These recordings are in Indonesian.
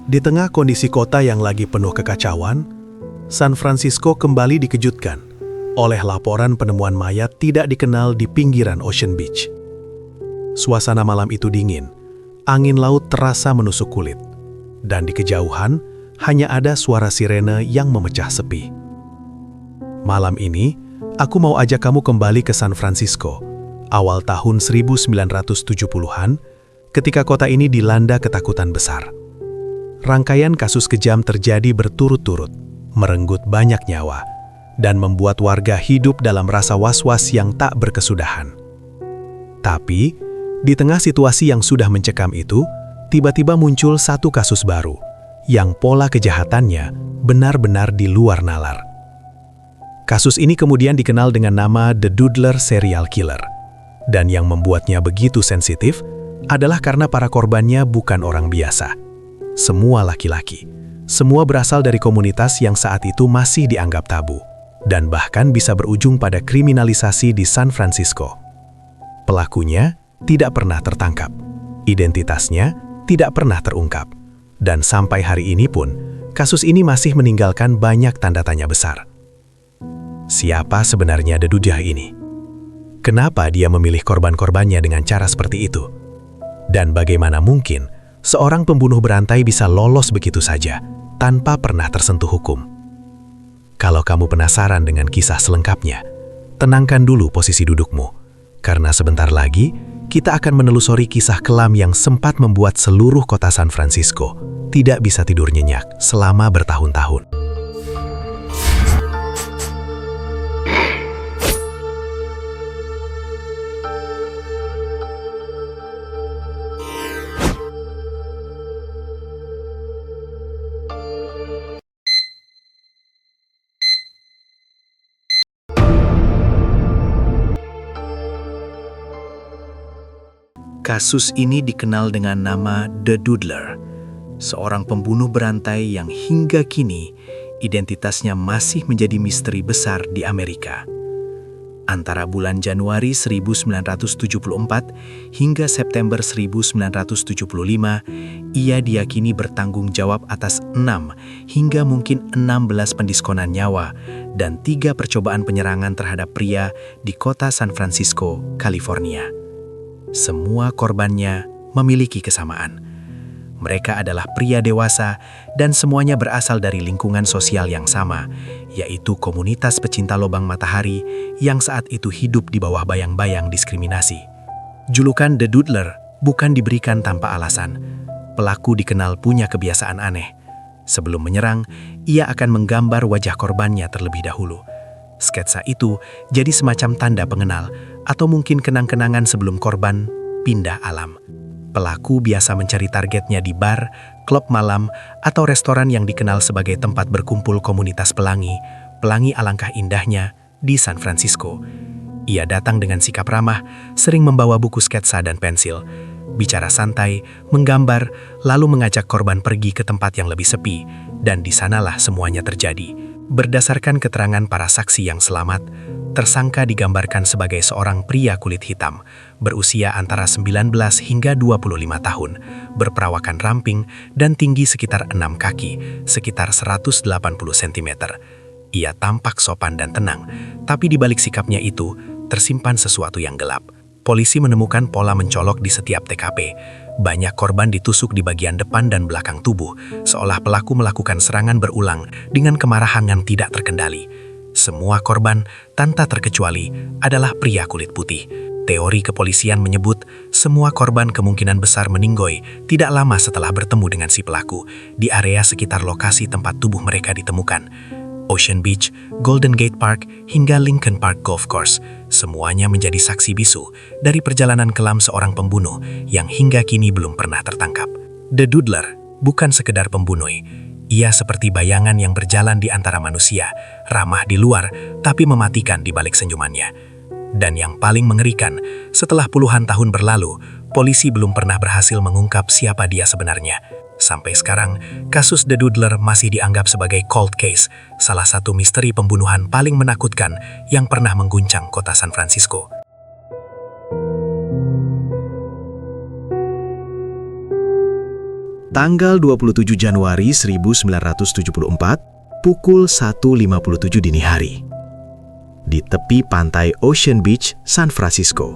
Di tengah kondisi kota yang lagi penuh kekacauan, San Francisco kembali dikejutkan oleh laporan penemuan mayat tidak dikenal di pinggiran Ocean Beach. Suasana malam itu dingin, angin laut terasa menusuk kulit, dan di kejauhan hanya ada suara sirene yang memecah sepi. Malam ini, aku mau ajak kamu kembali ke San Francisco, awal tahun 1970-an, ketika kota ini dilanda ketakutan besar. Rangkaian kasus kejam terjadi berturut-turut, merenggut banyak nyawa, dan membuat warga hidup dalam rasa was-was yang tak berkesudahan. Tapi, di tengah situasi yang sudah mencekam itu, tiba-tiba muncul satu kasus baru, yang pola kejahatannya benar-benar di luar nalar. Kasus ini kemudian dikenal dengan nama The Doodler Serial Killer, dan yang membuatnya begitu sensitif adalah karena para korbannya bukan orang biasa. Semua laki-laki, semua berasal dari komunitas yang saat itu masih dianggap tabu, dan bahkan bisa berujung pada kriminalisasi di San Francisco. Pelakunya tidak pernah tertangkap, identitasnya tidak pernah terungkap, dan sampai hari ini pun, kasus ini masih meninggalkan banyak tanda tanya besar. Siapa sebenarnya The Doodler ini? Kenapa dia memilih korban-korbannya dengan cara seperti itu? Dan bagaimana mungkin seorang pembunuh berantai bisa lolos begitu saja, tanpa pernah tersentuh hukum? Kalau kamu penasaran dengan kisah selengkapnya, tenangkan dulu posisi dudukmu, karena sebentar lagi kita akan menelusuri kisah kelam yang sempat membuat seluruh kota San Francisco tidak bisa tidur nyenyak selama bertahun-tahun. Kasus ini dikenal dengan nama The Doodler, seorang pembunuh berantai yang hingga kini identitasnya masih menjadi misteri besar di Amerika. Antara bulan Januari 1974 hingga September 1975, ia diyakini bertanggung jawab atas 6 hingga mungkin 16 pendiskonan nyawa dan 3 percobaan penyerangan terhadap pria di kota San Francisco, California. Semua korbannya memiliki kesamaan. Mereka adalah pria dewasa dan semuanya berasal dari lingkungan sosial yang sama, yaitu komunitas pecinta lobang matahari yang saat itu hidup di bawah bayang-bayang diskriminasi. Julukan The Doodler bukan diberikan tanpa alasan. Pelaku dikenal punya kebiasaan aneh. Sebelum menyerang, ia akan menggambar wajah korbannya terlebih dahulu. Sketsa itu jadi semacam tanda pengenal atau mungkin kenang-kenangan sebelum korban pindah alam. Pelaku biasa mencari targetnya di bar, klub malam, atau restoran yang dikenal sebagai tempat berkumpul komunitas pelangi alangkah indahnya di San Francisco. Ia datang dengan sikap ramah, sering membawa buku sketsa dan pensil, bicara santai, menggambar, lalu mengajak korban pergi ke tempat yang lebih sepi, dan di sanalah semuanya terjadi. Berdasarkan keterangan para saksi yang selamat, tersangka digambarkan sebagai seorang pria kulit hitam, berusia antara 19 hingga 25 tahun, berperawakan ramping dan tinggi sekitar 6 kaki, sekitar 180 cm. Ia tampak sopan dan tenang, tapi di balik sikapnya itu tersimpan sesuatu yang gelap. Polisi menemukan pola mencolok di setiap TKP. Banyak korban ditusuk di bagian depan dan belakang tubuh, seolah pelaku melakukan serangan berulang dengan kemarahan yang tidak terkendali. Semua korban, tanpa terkecuali, adalah pria kulit putih. Teori kepolisian menyebut semua korban kemungkinan besar meninggoy tidak lama setelah bertemu dengan si pelaku di area sekitar lokasi tempat tubuh mereka ditemukan. Ocean Beach, Golden Gate Park, hingga Lincoln Park Golf Course, semuanya menjadi saksi bisu dari perjalanan kelam seorang pembunuh yang hingga kini belum pernah tertangkap. The Doodler bukan sekedar pembunuh. Ia seperti bayangan yang berjalan di antara manusia, ramah di luar, tapi mematikan di balik senyumannya. Dan yang paling mengerikan, setelah puluhan tahun berlalu, polisi belum pernah berhasil mengungkap siapa dia sebenarnya. Sampai sekarang, kasus The Doodler masih dianggap sebagai cold case, salah satu misteri pembunuhan paling menakutkan yang pernah mengguncang kota San Francisco. Tanggal 27 Januari 1974, pukul 1.57 dini hari. Di tepi pantai Ocean Beach, San Francisco.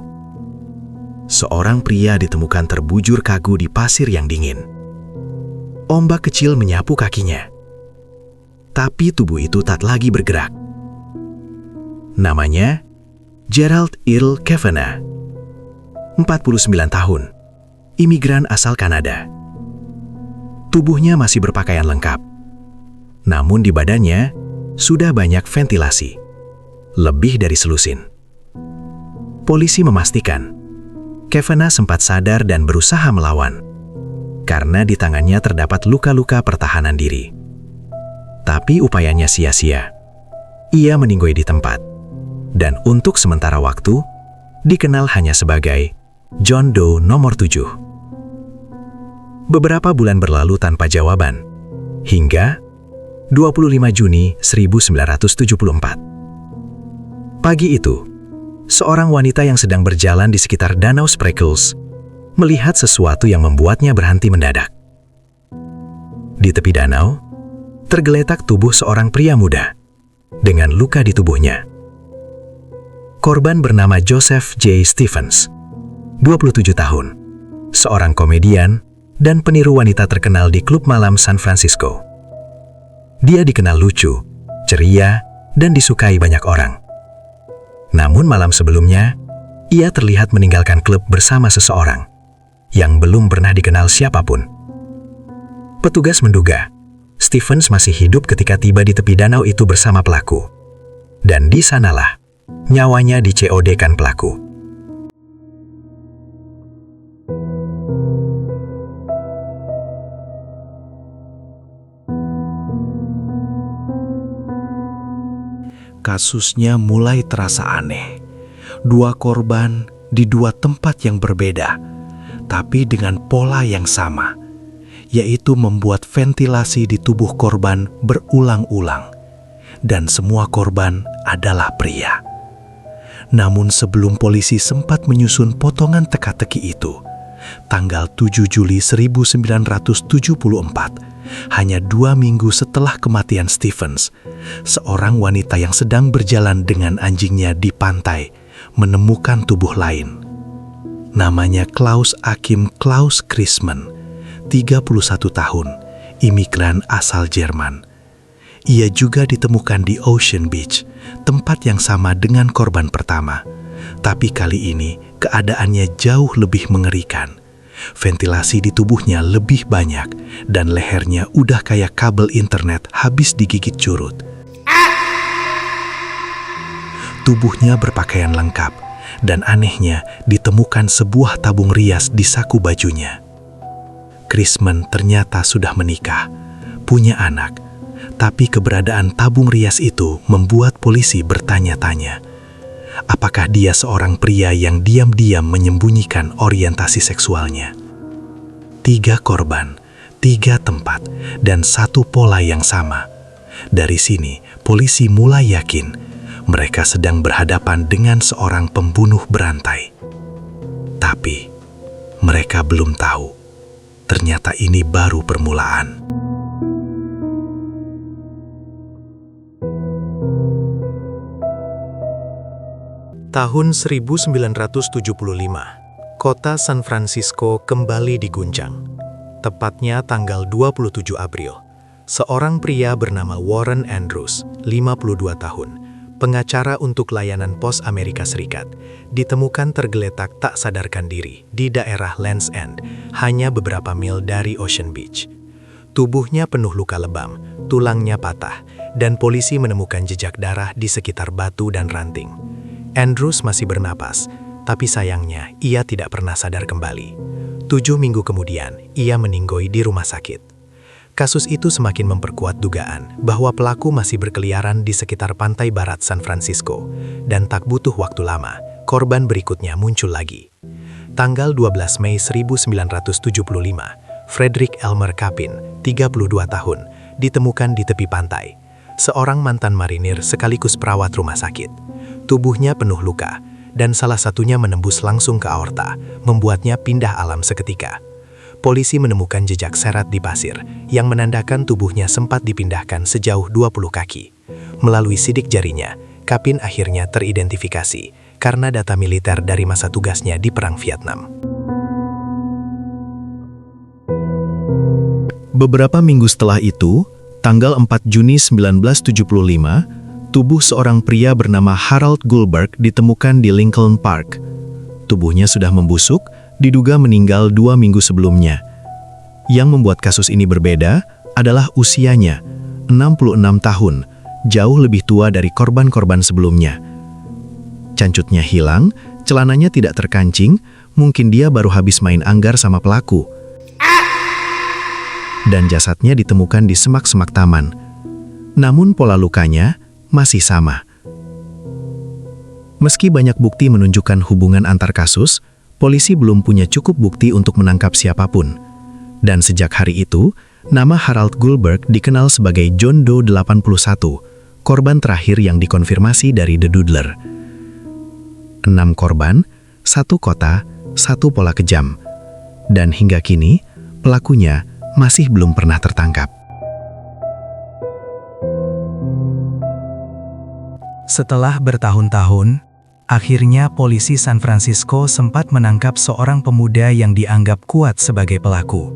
Seorang pria ditemukan terbujur kaku di pasir yang dingin. Ombak kecil menyapu kakinya. Tapi tubuh itu tak lagi bergerak. Namanya Gerald Earl Kavanagh, 49 tahun, imigran asal Kanada. Tubuhnya masih berpakaian lengkap, namun di badannya sudah banyak ventilasi, lebih dari selusin. Polisi memastikan Kavanagh sempat sadar dan berusaha melawan, karena di tangannya terdapat luka-luka pertahanan diri. Tapi upayanya sia-sia. Ia meninggoy di tempat, dan untuk sementara waktu, dikenal hanya sebagai John Doe nomor 7. Beberapa bulan berlalu tanpa jawaban, hingga 25 Juni 1974. Pagi itu, seorang wanita yang sedang berjalan di sekitar Danau Spreckles melihat sesuatu yang membuatnya berhenti mendadak. Di tepi danau, tergeletak tubuh seorang pria muda dengan luka di tubuhnya. Korban bernama Joseph J. Stephens, 27 tahun, seorang komedian dan peniru wanita terkenal di klub malam San Francisco. Dia dikenal lucu, ceria, dan disukai banyak orang. Namun malam sebelumnya, ia terlihat meninggalkan klub bersama seseorang yang belum pernah dikenal siapapun. Petugas menduga Stephens masih hidup ketika tiba di tepi danau itu bersama pelaku. Dan di sanalah nyawanya di-COD-kan pelaku. Kasusnya mulai terasa aneh. Dua korban di dua tempat yang berbeda, tapi dengan pola yang sama, yaitu membuat ventilasi di tubuh korban berulang-ulang, dan semua korban adalah pria. Namun sebelum polisi sempat menyusun potongan teka-teki itu, tanggal 7 Juli 1974, hanya 2 minggu setelah kematian Stephens, seorang wanita yang sedang berjalan dengan anjingnya di pantai menemukan tubuh lain. Namanya Klaus Achim Klaus Christmann, 31 tahun, imigran asal Jerman. Ia juga ditemukan di Ocean Beach, tempat yang sama dengan korban pertama. Tapi kali ini keadaannya jauh lebih mengerikan. Ventilasi di tubuhnya lebih banyak dan lehernya udah kayak kabel internet habis digigit curut. Tubuhnya berpakaian lengkap dan anehnya ditemukan sebuah tabung rias di saku bajunya. Christmann ternyata sudah menikah, punya anak, tapi keberadaan tabung rias itu membuat polisi bertanya-tanya. Apakah dia seorang pria yang diam-diam menyembunyikan orientasi seksualnya? 3 korban, 3 tempat, dan 1 pola yang sama. Dari sini, polisi mulai yakin mereka sedang berhadapan dengan seorang pembunuh berantai. Tapi, mereka belum tahu. Ternyata ini baru permulaan. Tahun 1975, kota San Francisco kembali diguncang. Tepatnya tanggal 27 April, seorang pria bernama Warren Andrews, 52 tahun, pengacara untuk layanan pos Amerika Serikat, ditemukan tergeletak tak sadarkan diri di daerah Land's End, hanya beberapa mil dari Ocean Beach. Tubuhnya penuh luka lebam, tulangnya patah, dan polisi menemukan jejak darah di sekitar batu dan ranting. Andrews masih bernapas, tapi sayangnya ia tidak pernah sadar kembali. 7 minggu kemudian, ia meninggoy di rumah sakit. Kasus itu semakin memperkuat dugaan bahwa pelaku masih berkeliaran di sekitar pantai barat San Francisco, dan tak butuh waktu lama, korban berikutnya muncul lagi. Tanggal 12 Mei 1975, Frederick Elmer Kapin, 32 tahun, ditemukan di tepi pantai. Seorang mantan marinir sekaligus perawat rumah sakit. Tubuhnya penuh luka, dan salah satunya menembus langsung ke aorta, membuatnya pindah alam seketika. polisi menemukan jejak serat di pasir yang menandakan tubuhnya sempat dipindahkan sejauh 20 kaki. Melalui sidik jarinya, Kapin akhirnya teridentifikasi karena data militer dari masa tugasnya di Perang Vietnam. Beberapa minggu setelah itu, tanggal 4 Juni 1975, tubuh seorang pria bernama Harold Goldberg ditemukan di Lincoln Park. Tubuhnya sudah membusuk, diduga meninggal 2 minggu sebelumnya. Yang membuat kasus ini berbeda adalah usianya, 66 tahun, jauh lebih tua dari korban-korban sebelumnya. Cancutnya hilang, celananya tidak terkancing, mungkin dia baru habis main anggar sama pelaku. Dan jasadnya ditemukan di semak-semak taman. Namun pola lukanya masih sama. Meski banyak bukti menunjukkan hubungan antar kasus, polisi belum punya cukup bukti untuk menangkap siapapun. Dan sejak hari itu, nama Harold Goldberg dikenal sebagai John Doe 81, korban terakhir yang dikonfirmasi dari The Doodler. 6 korban, 1 kota, 1 pola kejam. Dan hingga kini, pelakunya masih belum pernah tertangkap. Setelah bertahun-tahun, akhirnya polisi San Francisco sempat menangkap seorang pemuda yang dianggap kuat sebagai pelaku.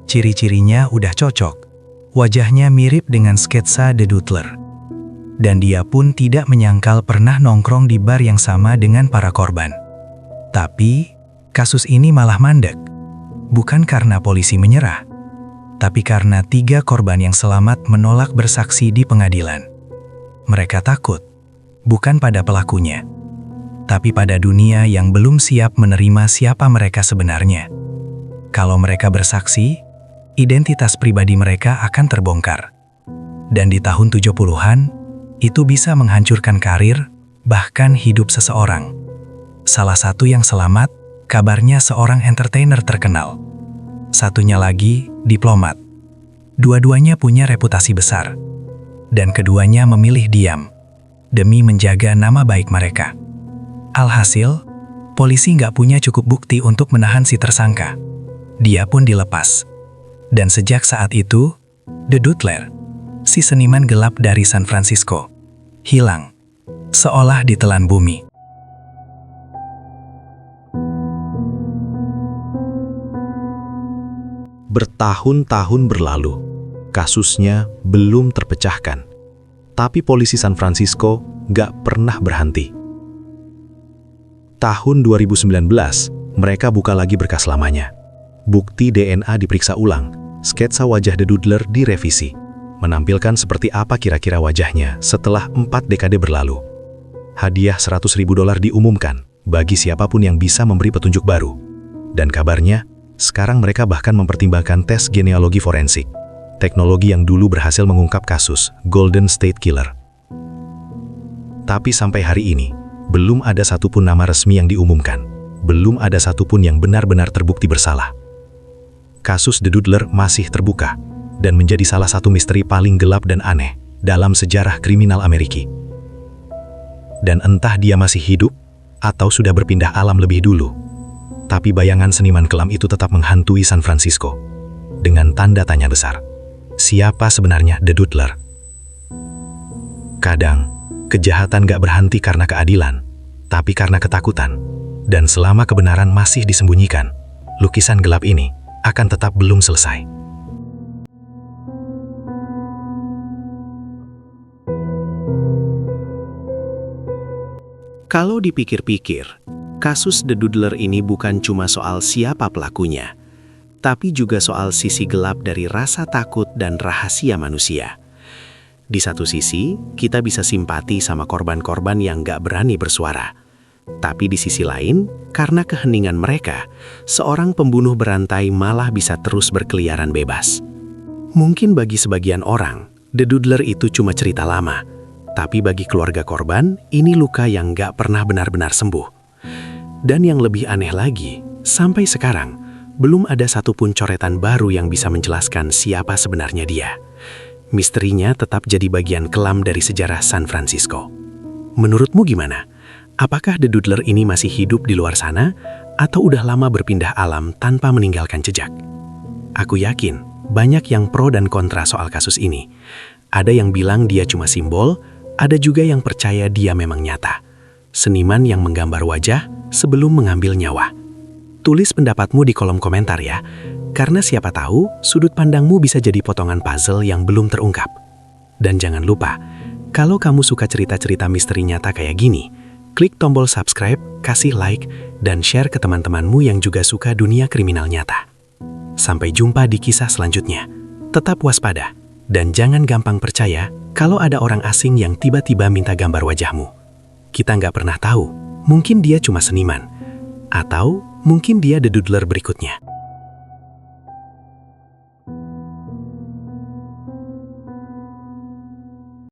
Ciri-cirinya udah cocok. Wajahnya mirip dengan sketsa The Doodler. Dan dia pun tidak menyangkal pernah nongkrong di bar yang sama dengan para korban. Tapi, kasus ini malah mandek. Bukan karena polisi menyerah, tapi karena 3 korban yang selamat menolak bersaksi di pengadilan. Mereka takut, bukan pada pelakunya, tapi pada dunia yang belum siap menerima siapa mereka sebenarnya. Kalau mereka bersaksi, identitas pribadi mereka akan terbongkar. Dan di tahun 70-an, itu bisa menghancurkan karir, bahkan hidup seseorang. Salah satu yang selamat, kabarnya seorang entertainer terkenal. Satunya lagi, diplomat. Dua-duanya punya reputasi besar. Dan keduanya memilih diam, demi menjaga nama baik mereka. Alhasil, polisi nggak punya cukup bukti untuk menahan si tersangka. Dia pun dilepas. Dan sejak saat itu, The Doodler, si seniman gelap dari San Francisco, hilang, seolah ditelan bumi. Bertahun-tahun berlalu, kasusnya belum terpecahkan. Tapi polisi San Francisco gak pernah berhenti. Tahun 2019, mereka buka lagi berkas lamanya. Bukti DNA diperiksa ulang, sketsa wajah The Doodler direvisi, menampilkan seperti apa kira-kira wajahnya setelah 4 dekade berlalu. Hadiah $100.000 diumumkan bagi siapapun yang bisa memberi petunjuk baru. Dan kabarnya, sekarang mereka bahkan mempertimbangkan tes genealogi forensik, teknologi yang dulu berhasil mengungkap kasus Golden State Killer. Tapi sampai hari ini, belum ada satupun nama resmi yang diumumkan. Belum ada satupun yang benar-benar terbukti bersalah. Kasus The Doodler masih terbuka dan menjadi salah satu misteri paling gelap dan aneh dalam sejarah kriminal Amerika. Dan entah dia masih hidup atau sudah berpindah alam lebih dulu, tapi bayangan seniman kelam itu tetap menghantui San Francisco dengan tanda tanya besar. Siapa sebenarnya The Doodler? Kadang, kejahatan gak berhenti karena keadilan, tapi karena ketakutan. Dan selama kebenaran masih disembunyikan, lukisan gelap ini akan tetap belum selesai. Kalau dipikir-pikir, kasus The Doodler ini bukan cuma soal siapa pelakunya, tapi juga soal sisi gelap dari rasa takut dan rahasia manusia. Di satu sisi, kita bisa simpati sama korban-korban yang gak berani bersuara. Tapi di sisi lain, karena keheningan mereka, seorang pembunuh berantai malah bisa terus berkeliaran bebas. Mungkin bagi sebagian orang, The Doodler itu cuma cerita lama. Tapi bagi keluarga korban, ini luka yang gak pernah benar-benar sembuh. Dan yang lebih aneh lagi, sampai sekarang, belum ada satupun coretan baru yang bisa menjelaskan siapa sebenarnya dia. Misterinya tetap jadi bagian kelam dari sejarah San Francisco. Menurutmu gimana? Apakah The Doodler ini masih hidup di luar sana? atau udah lama berpindah alam tanpa meninggalkan jejak? Aku yakin banyak yang pro dan kontra soal kasus ini. Ada yang bilang dia cuma simbol, ada juga yang percaya dia memang nyata. Seniman yang menggambar wajah sebelum mengambil nyawa. Tulis pendapatmu di kolom komentar ya, karena siapa tahu sudut pandangmu bisa jadi potongan puzzle yang belum terungkap. Dan jangan lupa, kalau kamu suka cerita-cerita misteri nyata kayak gini, klik tombol subscribe, kasih like, dan share ke teman-temanmu yang juga suka dunia kriminal nyata. Sampai jumpa di kisah selanjutnya. Tetap waspada, dan jangan gampang percaya kalau ada orang asing yang tiba-tiba minta gambar wajahmu. Kita nggak pernah tahu, mungkin dia cuma seniman, atau mungkin dia The Doodler berikutnya.